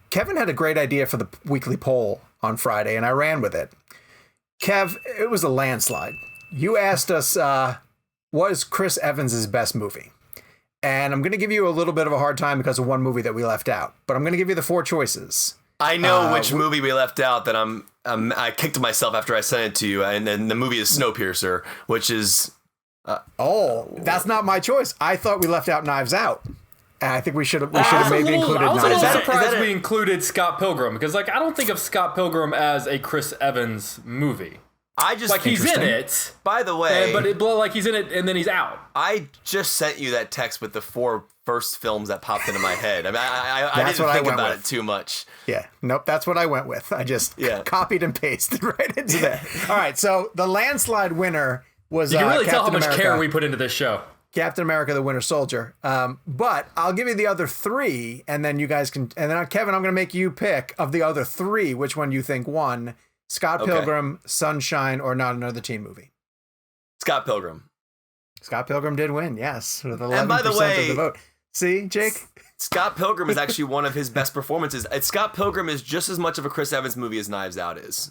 Kevin had a great idea for the weekly poll on Friday, and I ran with it. Kev, it was a landslide. You asked us, what is Chris Evans' best movie? And I'm going to give you a little bit of a hard time because of one movie that we left out. But I'm going to give you the 4 choices. I know which movie we left out that I kicked myself after I sent it to you. And then the movie is Snowpiercer, which is... that's not my choice. I thought we left out Knives Out. And I think we should have maybe included Knives Out. I was a little surprised we included Scott Pilgrim because, like, I don't think of Scott Pilgrim as a Chris Evans movie. I just like he's in it. By the way, but like he's in it and then he's out. I just sent you that text with the 4 first films that popped into my head. I mean, I didn't think about it too much. Yeah, nope, that's what I went with. I just copied and pasted right into that. All right, so the landslide winner was. You can really Captain tell how much America. care we put into this show. Captain America: The Winter Soldier. But I'll give you the other 3, and then you guys can. And then Kevin, I'm going to make you pick of the other 3 which one you think won. Scott Pilgrim, Sunshine, or Not Another Teen Movie? Scott Pilgrim. Scott Pilgrim did win, yes, with 11% and by the way, of the vote. See, Jake? Scott Pilgrim is actually one of his best performances. Scott Pilgrim is just as much of a Chris Evans movie as Knives Out is.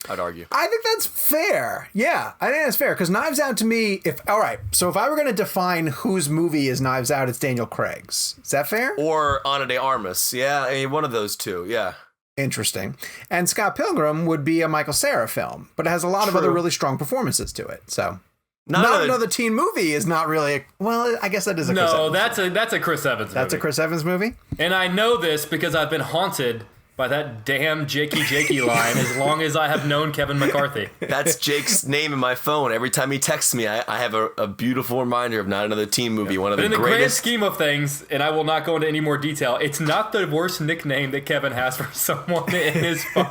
I'd argue. I think that's fair. Yeah, I think that's fair, because Knives Out to me, all right, so if I were going to define whose movie is Knives Out, it's Daniel Craig's. Is that fair? Or Ana de Armas. Yeah, I mean, one of those two, yeah. Interesting. And Scott Pilgrim would be a Michael Cera film, but it has a lot of other really strong performances to it. So not another teen movie is not really I guess that is a Chris Evans. That's a Chris Evans movie. That's a Chris Evans movie? And I know this because I've been haunted by that damn Jakey line as long as I have known Kevin McCarthy. That's Jake's name in my phone. Every time he texts me, I have a beautiful reminder of Not Another Teen Movie, one of the greatest. In the grand scheme of things, and I will not go into any more detail, it's not the worst nickname that Kevin has for someone in his phone.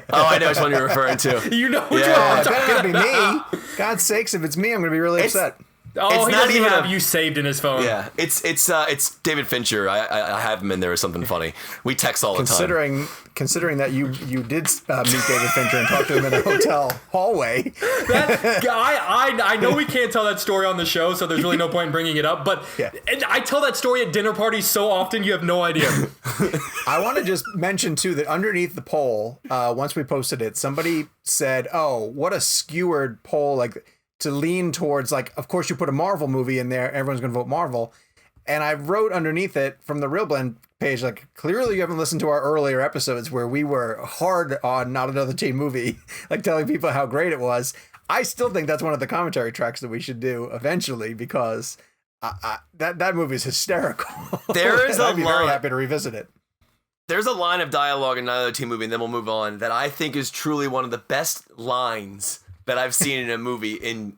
Oh, I know which one you're referring to. You know which one I'm It talking better not be me. God's sakes, if it's me, I'm going to be really upset. Oh, he doesn't even have you saved in his phone. Yeah, it's David Fincher. I have him in there as something funny. We text all the time. Considering that you did meet David Fincher and talk to him in a hotel hallway. I know we can't tell that story on the show, so there's really no point in bringing it up. But I tell that story at dinner parties so often, you have no idea. I want to just mention, too, that underneath the poll, once we posted it, somebody said, oh, what a skewered poll, like, to lean towards, like, of course you put a Marvel movie in there, everyone's going to vote Marvel. And I wrote underneath it from the ReelBlend page, like, clearly you haven't listened to our earlier episodes where we were hard on Not Another Teen Movie, like telling people how great it was. I still think that's one of the commentary tracks that we should do eventually, because that movie is hysterical. There is I'd be very happy to revisit it. There's a line of dialogue in Not Another Teen Movie, and then we'll move on, that I think is truly one of the best lines that I've seen in a movie in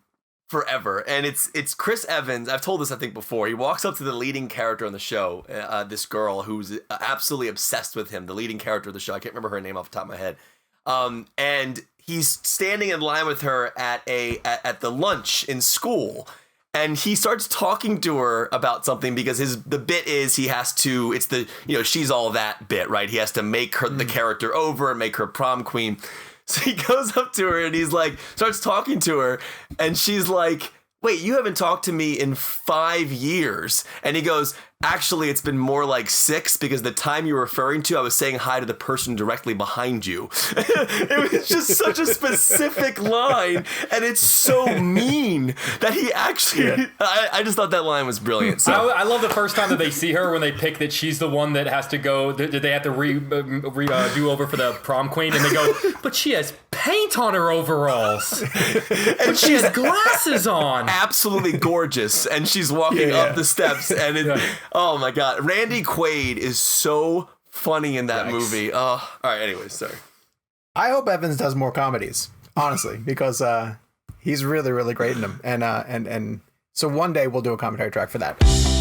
forever. And it's Chris Evans. I've told this, I think, before. He walks up to the leading character on the show, this girl who's absolutely obsessed with him, the leading character of the show. I can't remember her name off the top of my head. And he's standing in line with her at the lunch in school. And he starts talking to her about something, because the bit is he has to, it's the, she's all that bit, right? He has to make her the character over and make her prom queen. So he goes up to her and he's like, starts talking to her, and she's like, wait, you haven't talked to me in 5 years. And he goes, actually, it's been more like 6, because the time you're referring to, I was saying hi to the person directly behind you. It was just such a specific line, and it's so mean that he actually, I just thought that line was brilliant. So I love the first time that they see her, when they pick that she's the one that has to go, that they have to do over for the prom queen, and they go, but she has paint on her overalls. But she has glasses on. Absolutely gorgeous, and she's walking up the steps, and oh my god, Randy Quaid is so funny in that movie. All right, anyways, sorry. I hope Evans does more comedies, honestly, because he's really, really great in them, and so one day we'll do a commentary track for that.